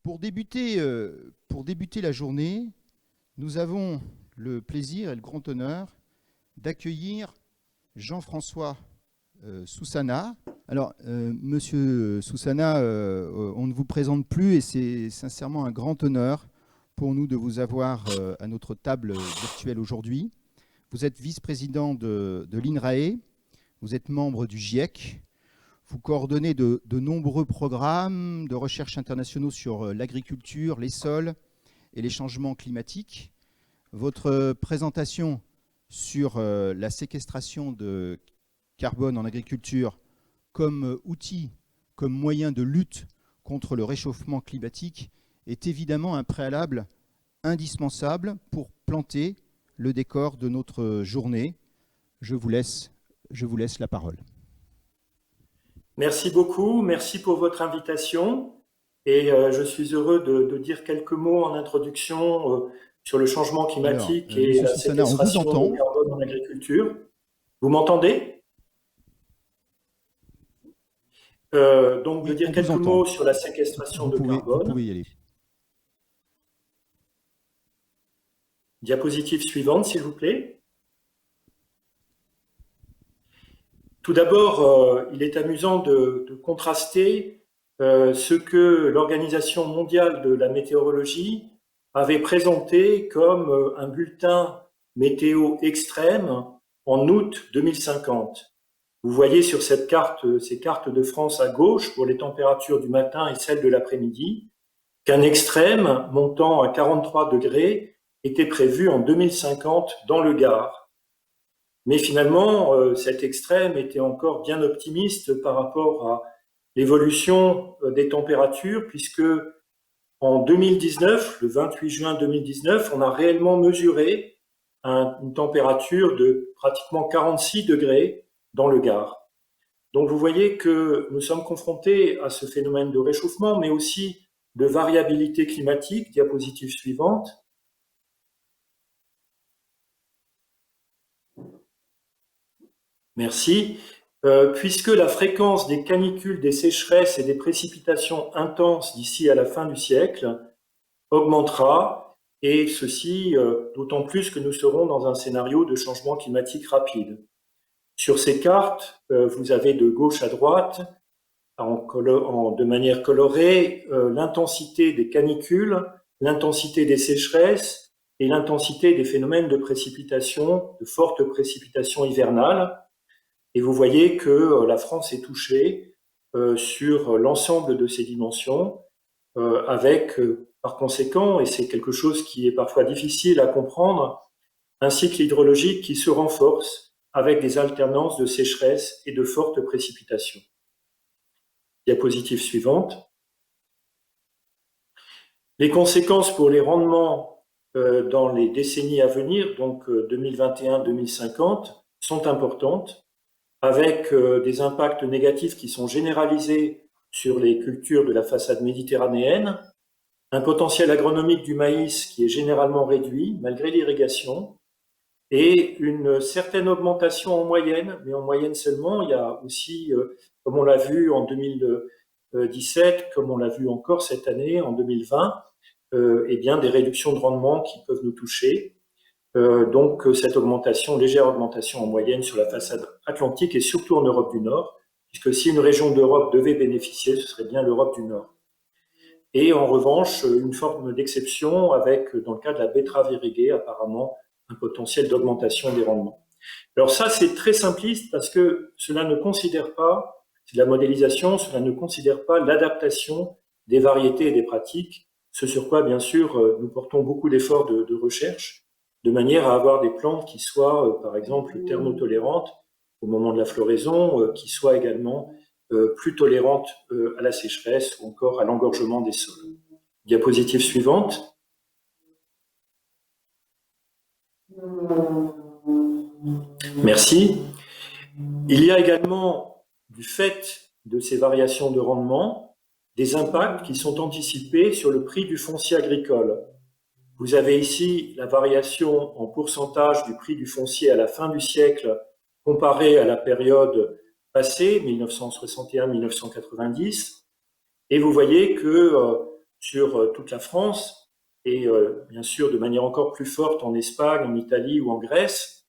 Pour débuter la journée, nous avons le plaisir et le grand honneur d'accueillir Jean-François Soussana. Alors, Monsieur Soussana, on ne vous présente plus et c'est sincèrement un grand honneur pour nous de vous avoir à notre table virtuelle aujourd'hui. Vous êtes vice-président de l'INRAE, vous êtes membre du GIEC, vous coordonnez de nombreux programmes de recherche internationaux sur l'agriculture, les sols et les changements climatiques. Votre présentation sur la séquestration de carbone en agriculture comme outil, comme moyen de lutte contre le réchauffement climatique est évidemment un préalable indispensable pour planter le décor de notre journée. Je vous laisse la parole. Merci beaucoup, merci pour votre invitation et je suis heureux de dire quelques mots en introduction sur le changement climatique. Alors, et la séquestration de carbone en agriculture. Vous m'entendez? Donc, de dire quelques mots sur la séquestration de carbone. Vous pouvez y aller. Diapositive suivante, s'il vous plaît. Tout d'abord, il est amusant de contraster ce que l'Organisation mondiale de la météorologie avait présenté comme un bulletin météo extrême en août 2050. Vous voyez sur cette carte, ces cartes de France à gauche pour les températures du matin et celles de l'après-midi, qu'un extrême montant à 43 degrés était prévu en 2050 dans le Gard. Mais finalement, cet extrême était encore bien optimiste par rapport à l'évolution des températures, puisque en 2019, le 28 juin 2019, on a réellement mesuré une température de pratiquement 46 degrés dans le Gard. Donc vous voyez que nous sommes confrontés à ce phénomène de réchauffement, mais aussi de variabilité climatique. Diapositive suivante. Merci. Puisque la fréquence des canicules, des sécheresses et des précipitations intenses d'ici à la fin du siècle augmentera, et ceci d'autant plus que nous serons dans un scénario de changement climatique rapide. Sur ces cartes, vous avez de gauche à droite, de manière colorée, l'intensité des canicules, l'intensité des sécheresses et l'intensité des phénomènes de précipitation, de fortes précipitations hivernales. Et vous voyez que la France est touchée sur l'ensemble de ces dimensions, avec par conséquent, et c'est quelque chose qui est parfois difficile à comprendre, un cycle hydrologique qui se renforce avec des alternances de sécheresse et de fortes précipitations. Diapositive suivante. Les conséquences pour les rendements dans les décennies à venir, donc 2021-2050, sont importantes, avec des impacts négatifs qui sont généralisés sur les cultures de la façade méditerranéenne, un potentiel agronomique du maïs qui est généralement réduit malgré l'irrigation, et une certaine augmentation en moyenne, mais en moyenne seulement. Il y a aussi, comme on l'a vu en 2017, comme on l'a vu encore cette année, en 2020, eh bien, des réductions de rendement qui peuvent nous toucher. Donc cette augmentation, légère augmentation en moyenne sur la façade atlantique et surtout en Europe du Nord, puisque si une région d'Europe devait bénéficier, ce serait bien l'Europe du Nord. Et en revanche, une forme d'exception avec, dans le cas de la betterave irriguée, apparemment un potentiel d'augmentation des rendements. Alors ça, c'est très simpliste parce que cela ne considère pas, c'est de la modélisation, cela ne considère pas l'adaptation des variétés et des pratiques, ce sur quoi, bien sûr, nous portons beaucoup d'efforts de recherche, de manière à avoir des plantes qui soient, par exemple, thermotolérantes au moment de la floraison, qui soient également plus tolérantes à la sécheresse ou encore à l'engorgement des sols. Diapositive suivante. Merci. Il y a également, du fait de ces variations de rendement, des impacts qui sont anticipés sur le prix du foncier agricole. Vous avez ici la variation en pourcentage du prix du foncier à la fin du siècle comparé à la période passée, 1961-1990. Et vous voyez que sur toute la France et bien sûr de manière encore plus forte en Espagne, en Italie ou en Grèce,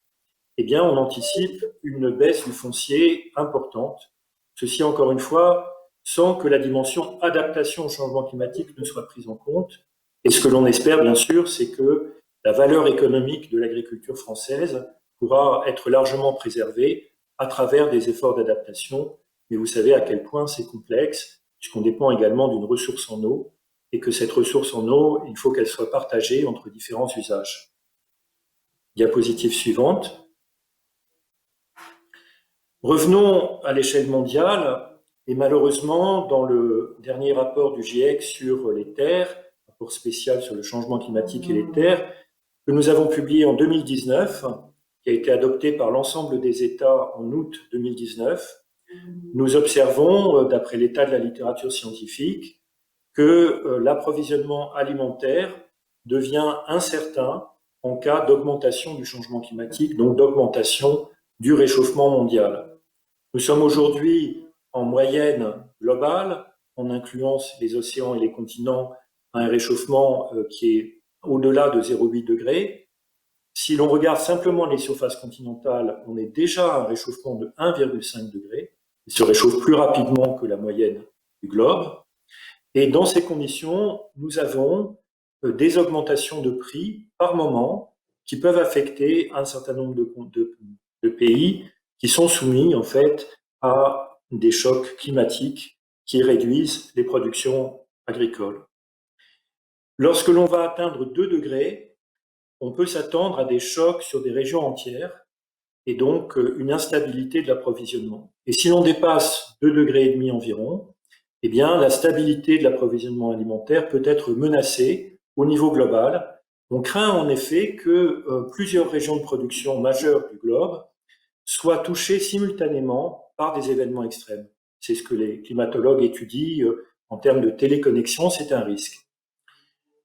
eh bien on anticipe une baisse du foncier importante. Ceci encore une fois sans que la dimension adaptation au changement climatique ne soit prise en compte. Et ce que l'on espère bien sûr, c'est que la valeur économique de l'agriculture française pourra être largement préservée à travers des efforts d'adaptation. Mais vous savez à quel point c'est complexe, puisqu'on dépend également d'une ressource en eau, et que cette ressource en eau, il faut qu'elle soit partagée entre différents usages. Diapositive suivante. Revenons à l'échelle mondiale, et malheureusement, dans le dernier rapport du GIEC sur les terres, rapport spécial sur le changement climatique et les terres, que nous avons publié en 2019, qui a été adopté par l'ensemble des États en août 2019, nous observons, d'après l'état de la littérature scientifique, que l'approvisionnement alimentaire devient incertain en cas d'augmentation du changement climatique, donc d'augmentation du réchauffement mondial. Nous sommes aujourd'hui en moyenne globale, en incluant les océans et les continents, à un réchauffement qui est au-delà de 0,8 degrés. Si l'on regarde simplement les surfaces continentales, on est déjà à un réchauffement de 1,5 degré. Il se réchauffe plus rapidement que la moyenne du globe. Et dans ces conditions, nous avons des augmentations de prix par moment qui peuvent affecter un certain nombre de pays qui sont soumis en fait à des chocs climatiques qui réduisent les productions agricoles. Lorsque l'on va atteindre 2 degrés, on peut s'attendre à des chocs sur des régions entières et donc une instabilité de l'approvisionnement. Et si l'on dépasse 2,5 degrés environ, eh bien, la stabilité de l'approvisionnement alimentaire peut être menacée au niveau global. On craint en effet que plusieurs régions de production majeures du globe soient touchées simultanément par des événements extrêmes. C'est ce que les climatologues étudient en termes de téléconnexion, c'est un risque.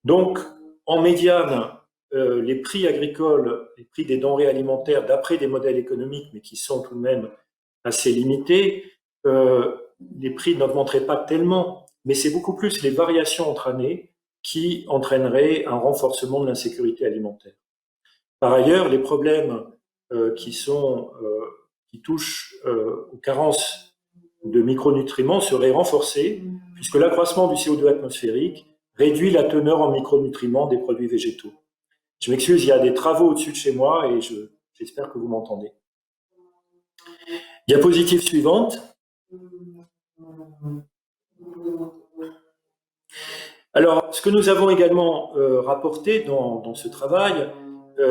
Donc, en médiane, les prix agricoles, les prix des denrées alimentaires, d'après des modèles économiques, mais qui sont tout de même assez limités, les prix n'augmenteraient pas tellement, mais c'est beaucoup plus les variations entre années qui entraîneraient un renforcement de l'insécurité alimentaire. Par ailleurs, les problèmes qui touchent aux carences de micronutriments seraient renforcés, puisque l'accroissement du CO2 atmosphérique réduit la teneur en micronutriments des produits végétaux. Je m'excuse, il y a des travaux au-dessus de chez moi et j'espère que vous m'entendez. Diapositive suivante. Alors, ce que nous avons également rapporté dans ce travail,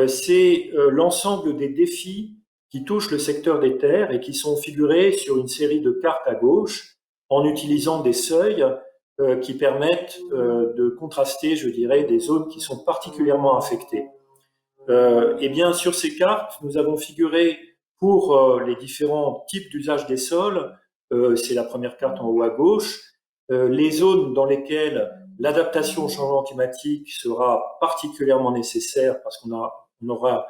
c'est l'ensemble des défis qui touchent le secteur des terres et qui sont figurés sur une série de cartes à gauche en utilisant des seuils qui permettent de contraster, je dirais, des zones qui sont particulièrement affectées. Eh bien, sur ces cartes, nous avons figuré pour les différents types d'usage des sols, c'est la première carte en haut à gauche, les zones dans lesquelles l'adaptation au changement climatique sera particulièrement nécessaire parce qu'on aura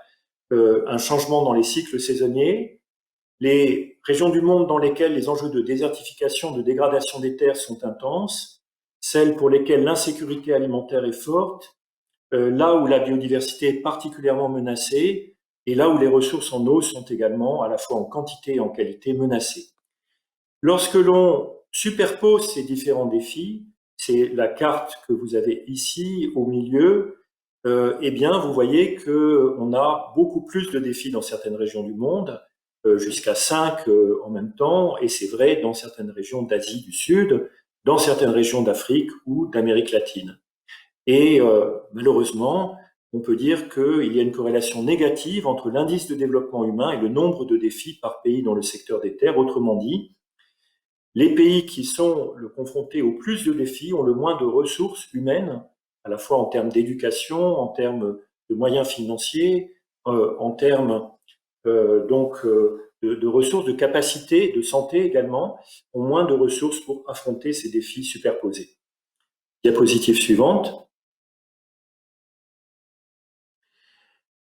un changement dans les cycles saisonniers, les régions du monde dans lesquelles les enjeux de désertification, de dégradation des terres sont intenses, celles pour lesquelles l'insécurité alimentaire est forte, là où la biodiversité est particulièrement menacée et là où les ressources en eau sont également, à la fois en quantité et en qualité, menacées. Lorsque l'on superpose ces différents défis, c'est la carte que vous avez ici au milieu, eh bien vous voyez qu'on a beaucoup plus de défis dans certaines régions du monde, jusqu'à 5 en même temps, et c'est vrai dans certaines régions d'Asie du Sud, dans certaines régions d'Afrique ou d'Amérique latine. Et malheureusement, on peut dire qu'il y a une corrélation négative entre l'indice de développement humain et le nombre de défis par pays dans le secteur des terres. Autrement dit, les pays qui sont confrontés au plus de défis ont le moins de ressources humaines, à la fois en termes d'éducation, en termes de moyens financiers, en termes de ressources, de capacités, de santé également, ont moins de ressources pour affronter ces défis superposés. Diapositive suivante.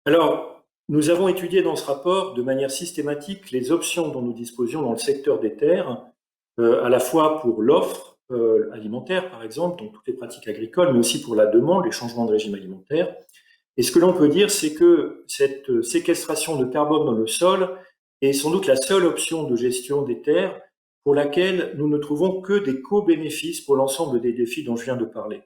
Alors, nous avons étudié dans ce rapport de manière systématique les options dont nous disposions dans le secteur des terres, à la fois pour l'offre alimentaire, par exemple, donc toutes les pratiques agricoles, mais aussi pour la demande, les changements de régime alimentaire. Et ce que l'on peut dire, c'est que cette séquestration de carbone dans le sol est sans doute la seule option de gestion des terres pour laquelle nous ne trouvons que des co-bénéfices pour l'ensemble des défis dont je viens de parler.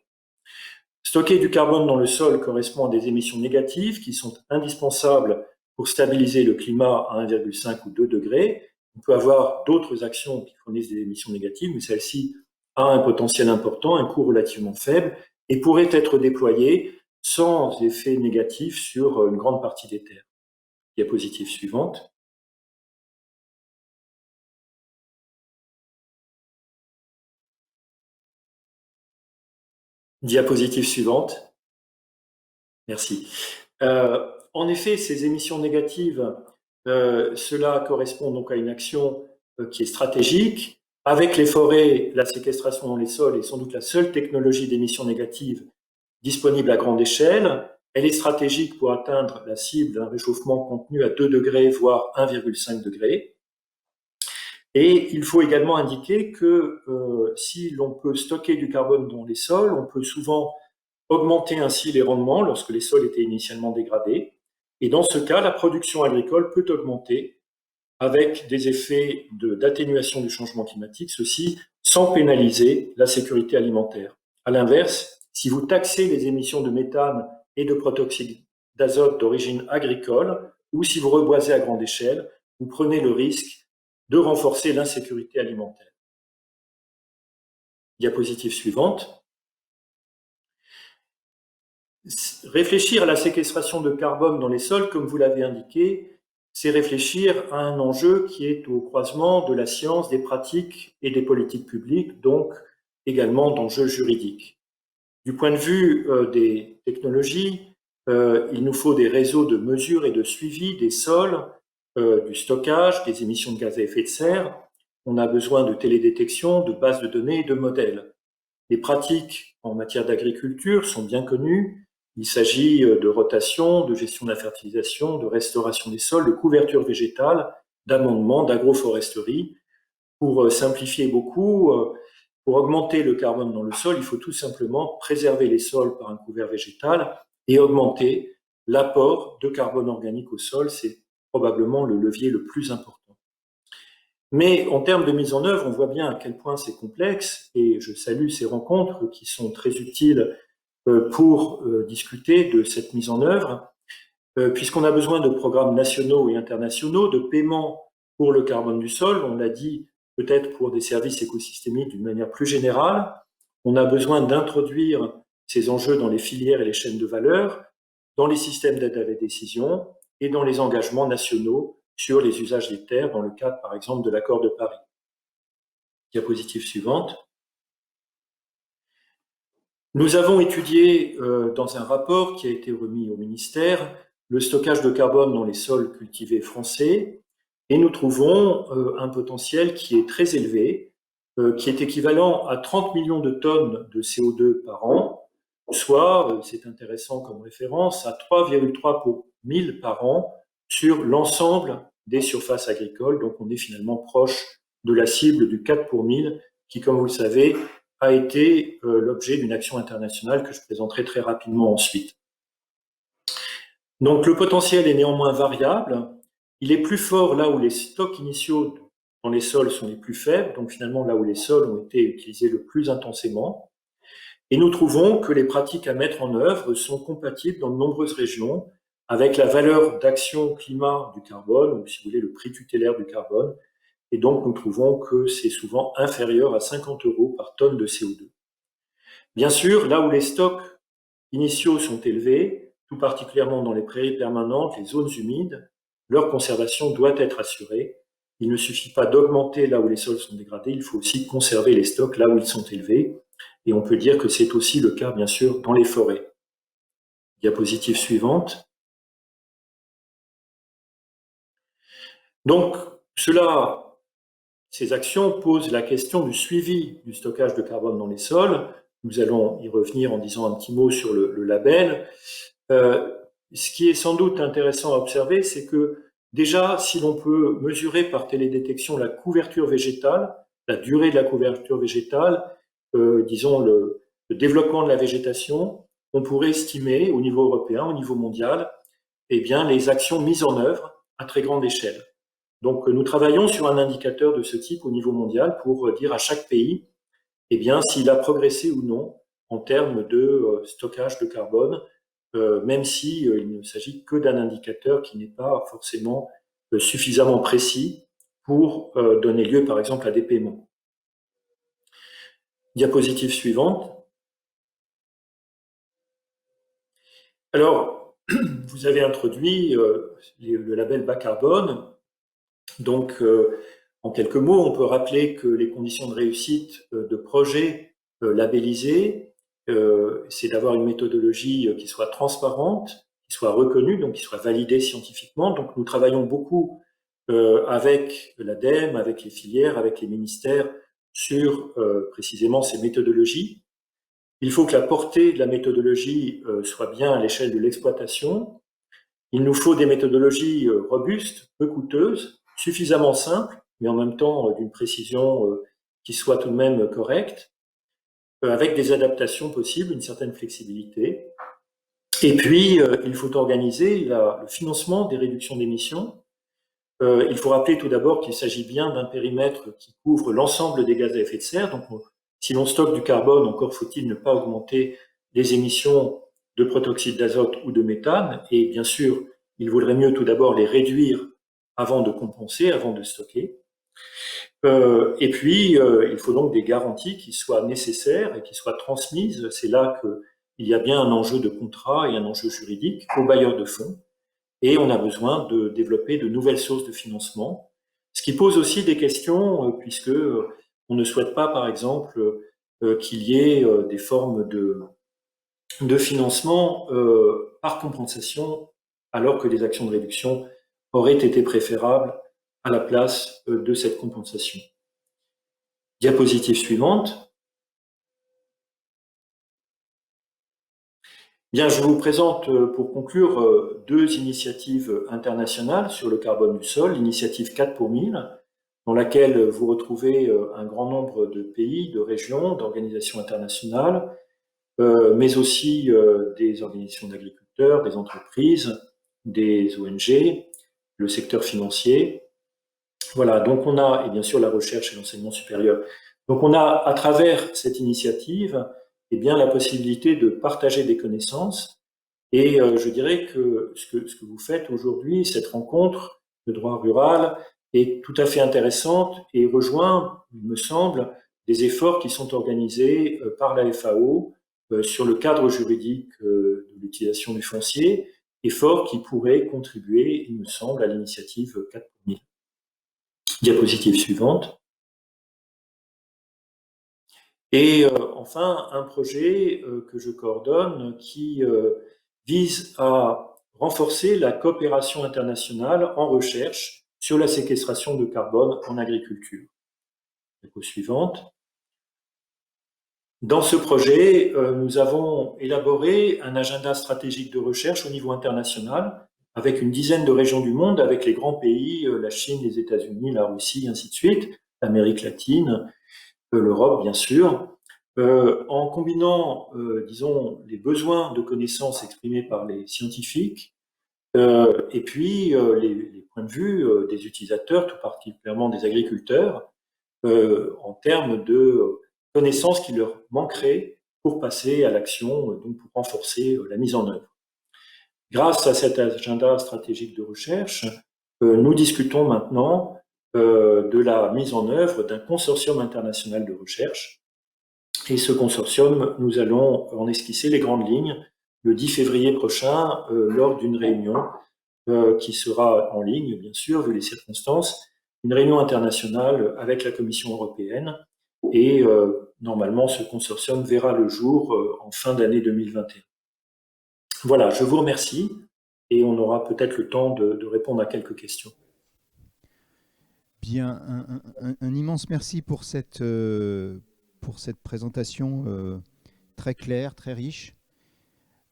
Stocker du carbone dans le sol correspond à des émissions négatives qui sont indispensables pour stabiliser le climat à 1,5 ou 2 degrés. On peut avoir d'autres actions qui fournissent des émissions négatives, mais celle-ci a un potentiel important, un coût relativement faible, et pourrait être déployée sans effet négatif sur une grande partie des terres. Diapositive suivante. Diapositive suivante. Merci. En effet, ces émissions négatives, cela correspond donc à une action qui est stratégique. Avec les forêts, la séquestration dans les sols est sans doute la seule technologie d'émissions négatives disponible à grande échelle. Elle est stratégique pour atteindre la cible d'un réchauffement contenu à 2 degrés, voire 1,5 degré. Et il faut également indiquer que si l'on peut stocker du carbone dans les sols, on peut souvent augmenter ainsi les rendements lorsque les sols étaient initialement dégradés. Et dans ce cas, la production agricole peut augmenter avec des effets d'atténuation du changement climatique, ceci sans pénaliser la sécurité alimentaire. À l'inverse, si vous taxez les émissions de méthane et de protoxyde d'azote d'origine agricole, ou si vous reboisez à grande échelle, vous prenez le risque de renforcer l'insécurité alimentaire. Diapositive suivante. Réfléchir à la séquestration de carbone dans les sols, comme vous l'avez indiqué, c'est réfléchir à un enjeu qui est au croisement de la science, des pratiques et des politiques publiques, donc également d'enjeux juridiques. Du point de vue des technologies, il nous faut des réseaux de mesure et de suivi des sols, du stockage, des émissions de gaz à effet de serre. On a besoin de télédétection, de bases de données et de modèles. Les pratiques en matière d'agriculture sont bien connues. Il s'agit de rotation, de gestion de la fertilisation, de restauration des sols, de couverture végétale, d'amendement, d'agroforesterie. Pour simplifier beaucoup, pour augmenter le carbone dans le sol, il faut tout simplement préserver les sols par un couvert végétal et augmenter l'apport de carbone organique au sol. C'est probablement le levier le plus important. Mais en termes de mise en œuvre, on voit bien à quel point c'est complexe et je salue ces rencontres qui sont très utiles pour discuter de cette mise en œuvre, puisqu'on a besoin de programmes nationaux et internationaux, de paiement pour le carbone du sol, on l'a dit, peut-être pour des services écosystémiques d'une manière plus générale. On a besoin d'introduire ces enjeux dans les filières et les chaînes de valeur, dans les systèmes d'aide à la décision et dans les engagements nationaux sur les usages des terres, dans le cadre, par exemple, de l'accord de Paris. Diapositive suivante. Nous avons étudié dans un rapport qui a été remis au ministère le stockage de carbone dans les sols cultivés français et nous trouvons un potentiel qui est très élevé, qui est équivalent à 30 millions de tonnes de CO2 par an, soit, c'est intéressant comme référence, à 3,3 pour 1000 par an sur l'ensemble des surfaces agricoles. Donc on est finalement proche de la cible du 4 pour 1000 qui, comme vous le savez, a été l'objet d'une action internationale que je présenterai très rapidement ensuite. Donc le potentiel est néanmoins variable. Il est plus fort là où les stocks initiaux dans les sols sont les plus faibles, donc finalement là où les sols ont été utilisés le plus intensément. Et nous trouvons que les pratiques à mettre en œuvre sont compatibles dans de nombreuses régions avec la valeur d'action climat du carbone, ou si vous voulez le prix tutélaire du carbone. Et donc nous trouvons que c'est souvent inférieur à 50 € par tonne de CO2. Bien sûr, là où les stocks initiaux sont élevés, tout particulièrement dans les prairies permanentes, les zones humides, leur conservation doit être assurée. Il ne suffit pas d'augmenter là où les sols sont dégradés, il faut aussi conserver les stocks là où ils sont élevés. Et on peut dire que c'est aussi le cas, bien sûr, dans les forêts. Diapositive suivante. Donc, ces actions posent la question du suivi du stockage de carbone dans les sols. Nous allons y revenir en disant un petit mot sur le label. Ce qui est sans doute intéressant à observer, c'est que déjà, si l'on peut mesurer par télédétection la couverture végétale, la durée de la couverture végétale, disons, le développement de la végétation, on pourrait estimer au niveau européen, au niveau mondial, eh bien, les actions mises en œuvre à très grande échelle. Donc, nous travaillons sur un indicateur de ce type au niveau mondial pour dire à chaque pays, eh bien, s'il a progressé ou non en termes de stockage de carbone, même si il ne s'agit que d'un indicateur qui n'est pas forcément suffisamment précis pour donner lieu, par exemple, à des paiements. Diapositive suivante. Alors, vous avez introduit le label bas carbone. Donc, en quelques mots, on peut rappeler que les conditions de réussite de projets labellisés, c'est d'avoir une méthodologie qui soit transparente, qui soit reconnue, donc qui soit validée scientifiquement. Donc, nous travaillons beaucoup avec l'ADEME, avec les filières, avec les ministères sur précisément ces méthodologies. Il faut que la portée de la méthodologie soit bien à l'échelle de l'exploitation. Il nous faut des méthodologies robustes, peu coûteuses, suffisamment simples, mais en même temps d'une précision qui soit tout de même correcte, avec des adaptations possibles, une certaine flexibilité. Et puis, il faut organiser le financement des réductions d'émissions. Il faut rappeler tout d'abord qu'il s'agit bien d'un périmètre qui couvre l'ensemble des gaz à effet de serre. Donc, si l'on stocke du carbone, encore faut-il ne pas augmenter les émissions de protoxyde d'azote ou de méthane. Et bien sûr, il vaudrait mieux tout d'abord les réduire avant de compenser, avant de stocker. Et puis, il faut donc des garanties qui soient nécessaires et qui soient transmises. C'est là qu'il y a bien un enjeu de contrat et un enjeu juridique aux bailleurs de fonds. Et on a besoin de développer de nouvelles sources de financement, ce qui pose aussi des questions, puisque on ne souhaite pas, par exemple, qu'il y ait des formes de financement par compensation, alors que les actions de réduction auraient été préférables à la place de cette compensation. Diapositive suivante. Bien, je vous présente pour conclure deux initiatives internationales sur le carbone du sol. L'initiative 4 pour 1000, dans laquelle vous retrouvez un grand nombre de pays, de régions, d'organisations internationales, mais aussi des organisations d'agriculteurs, des entreprises, des ONG, le secteur financier. Voilà, donc on a, et bien sûr la recherche et l'enseignement supérieur. Donc on a, à travers cette initiative, eh bien, la possibilité de partager des connaissances. Et je dirais que ce que vous faites aujourd'hui, cette rencontre de droit rural, est tout à fait intéressante et rejoint, il me semble, des efforts qui sont organisés par la FAO sur le cadre juridique de l'utilisation du foncier, efforts qui pourraient contribuer, il me semble, à l'initiative 4 pour 1000. Diapositive suivante. Et enfin, un projet que je coordonne qui vise à renforcer la coopération internationale en recherche sur la séquestration de carbone en agriculture. Diapo suivante. Dans ce projet, nous avons élaboré un agenda stratégique de recherche au niveau international avec une dizaine de régions du monde, avec les grands pays, la Chine, les États-Unis, la Russie, ainsi de suite, l'Amérique latine, l'Europe, bien sûr, en combinant, disons, les besoins de connaissances exprimés par les scientifiques et puis les points de vue des utilisateurs, tout particulièrement des agriculteurs, en termes de connaissances qui leur manqueraient pour passer à l'action, donc pour renforcer la mise en œuvre. Grâce à cet agenda stratégique de recherche, nous discutons maintenant de la mise en œuvre d'un consortium international de recherche. Et ce consortium, nous allons en esquisser les grandes lignes le 10 février prochain lors d'une réunion qui sera en ligne, bien sûr, vu les circonstances, une réunion internationale avec la Commission européenne. Et normalement, ce consortium verra le jour en fin d'année 2021. Voilà, je vous remercie et on aura peut-être le temps de répondre à quelques questions. Bien, un immense merci pour cette présentation très claire, très riche.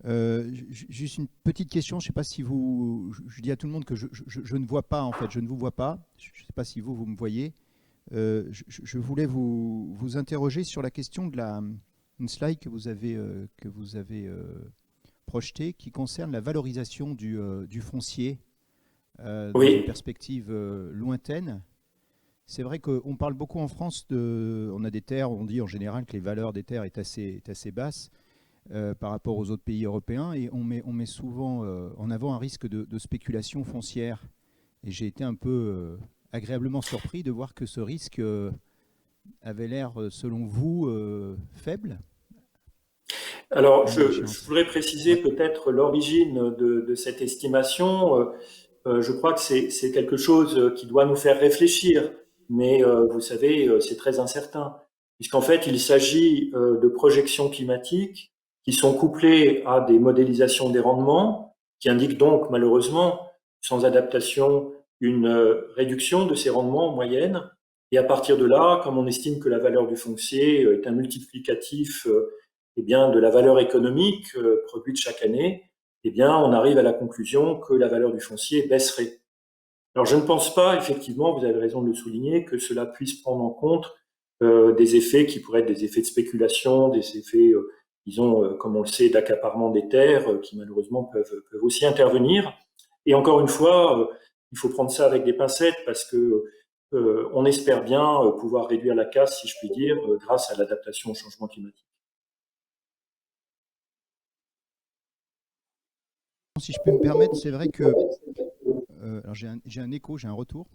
Juste une petite question, je ne sais pas si vous... Je dis à tout le monde que je ne vois pas, en fait, je ne vous vois pas. Je ne sais pas si vous me voyez. Je voulais vous interroger sur la question de une slide que vous avez projetée qui concerne la valorisation du foncier dans une Oui, perspective lointaine. C'est vrai qu'on parle beaucoup en France on a des terres, on dit en général que les valeurs des terres est assez basse par rapport aux autres pays européens, et on met souvent en avant un risque de spéculation foncière. Et j'ai été un peu agréablement surpris de voir que ce risque avait l'air, selon vous, faible alors à une je échéance. voudrais préciser Ouais. peut-être l'origine de cette estimation. Je crois que c'est quelque chose qui doit nous faire réfléchir, mais vous savez, c'est très incertain, puisqu'en fait, il s'agit de projections climatiques qui sont couplées à des modélisations des rendements, qui indiquent donc malheureusement, sans adaptation, une réduction de ces rendements en moyenne. Et à partir de là, comme on estime que la valeur du foncier est un multiplicatif eh bien, de la valeur économique produite chaque année, eh bien, on arrive à la conclusion que la valeur du foncier baisserait. Alors, je ne pense pas, effectivement, vous avez raison de le souligner, que cela puisse prendre en compte des effets qui pourraient être des effets de spéculation, des effets, disons, comme on le sait, d'accaparement des terres, qui malheureusement peuvent aussi intervenir. Et encore une fois, il faut prendre ça avec des pincettes parce que on espère bien pouvoir réduire la casse, si je puis dire, grâce à l'adaptation au changement climatique. Si je peux me permettre, c'est vrai que alors j'ai un écho, j'ai un retour.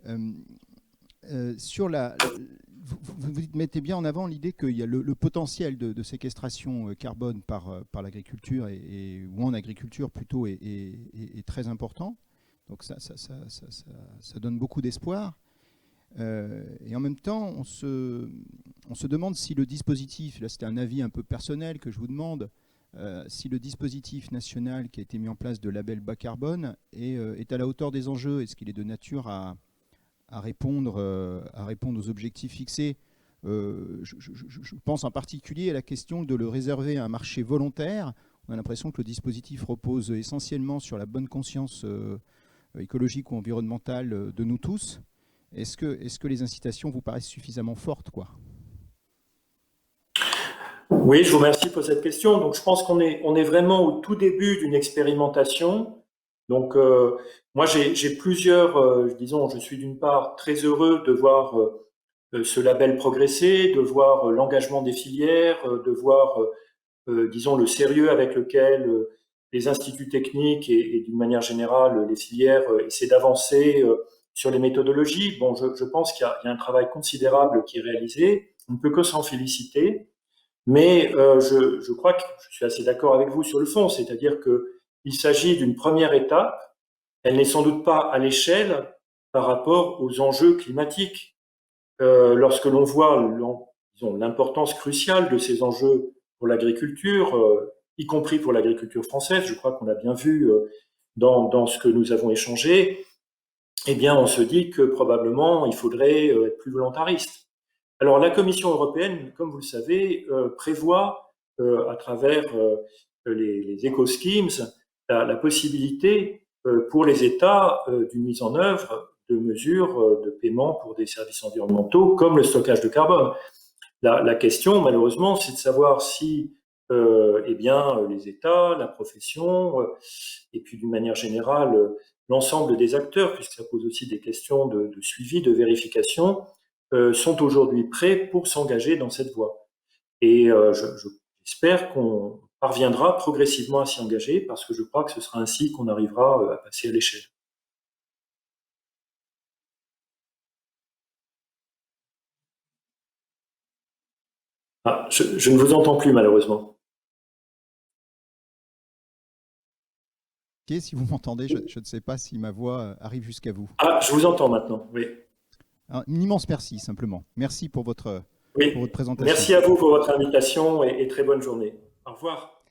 Euh, sur vous mettez bien en avant l'idée qu'il y a le potentiel de séquestration carbone par l'agriculture ou en agriculture plutôt est très important. Donc ça donne beaucoup d'espoir. Et en même temps, on se demande si le dispositif, là c'était un avis un peu personnel que je vous demande, si le dispositif national qui a été mis en place de label bas carbone est à la hauteur des enjeux. Est-ce qu'il est de nature à répondre aux objectifs fixés? Je pense en particulier à la question de le réserver à un marché volontaire. On a l'impression que le dispositif repose essentiellement sur la bonne conscience écologique ou environnementale de nous tous. Est-ce que les incitations vous paraissent suffisamment fortes, quoi? Oui, je vous remercie pour cette question. Donc, je pense on est vraiment au tout début d'une expérimentation. Donc, moi, j'ai plusieurs, disons, je suis d'une part très heureux de voir ce label progresser, de voir l'engagement des filières, de voir, disons, le sérieux avec lequel les instituts techniques et d'une manière générale les filières essaient d'avancer sur les méthodologies. Bon, je pense qu'il y a un travail considérable qui est réalisé. On ne peut que s'en féliciter. Mais je crois que je suis assez d'accord avec vous sur le fond, c'est-à-dire qu'il s'agit d'une première étape. Elle n'est sans doute pas à l'échelle par rapport aux enjeux climatiques. Lorsque l'on voit l'importance cruciale de ces enjeux pour l'agriculture, y compris pour l'agriculture française, je crois qu'on l'a bien vu dans ce que nous avons échangé, eh bien, on se dit que probablement il faudrait être plus volontariste. Alors, la Commission européenne, comme vous le savez, prévoit à travers les eco-schemes la possibilité pour les États d'une mise en œuvre de mesures de paiement pour des services environnementaux comme le stockage de carbone. La question, malheureusement, c'est de savoir si eh bien, les États, la profession, et puis d'une manière générale, l'ensemble des acteurs, puisque ça pose aussi des questions de suivi, de vérification, sont aujourd'hui prêts pour s'engager dans cette voie. Et j'espère qu'on parviendra progressivement à s'y engager, parce que je crois que ce sera ainsi qu'on arrivera à passer à l'échelle. Ah, je ne vous entends plus malheureusement. Ok, si vous m'entendez, je ne sais pas si ma voix arrive jusqu'à vous. Ah, je vous entends maintenant, oui. Alors, un immense merci, simplement. Merci pour Oui, votre présentation. merci à vous pour votre invitation et très bonne journée. Au revoir.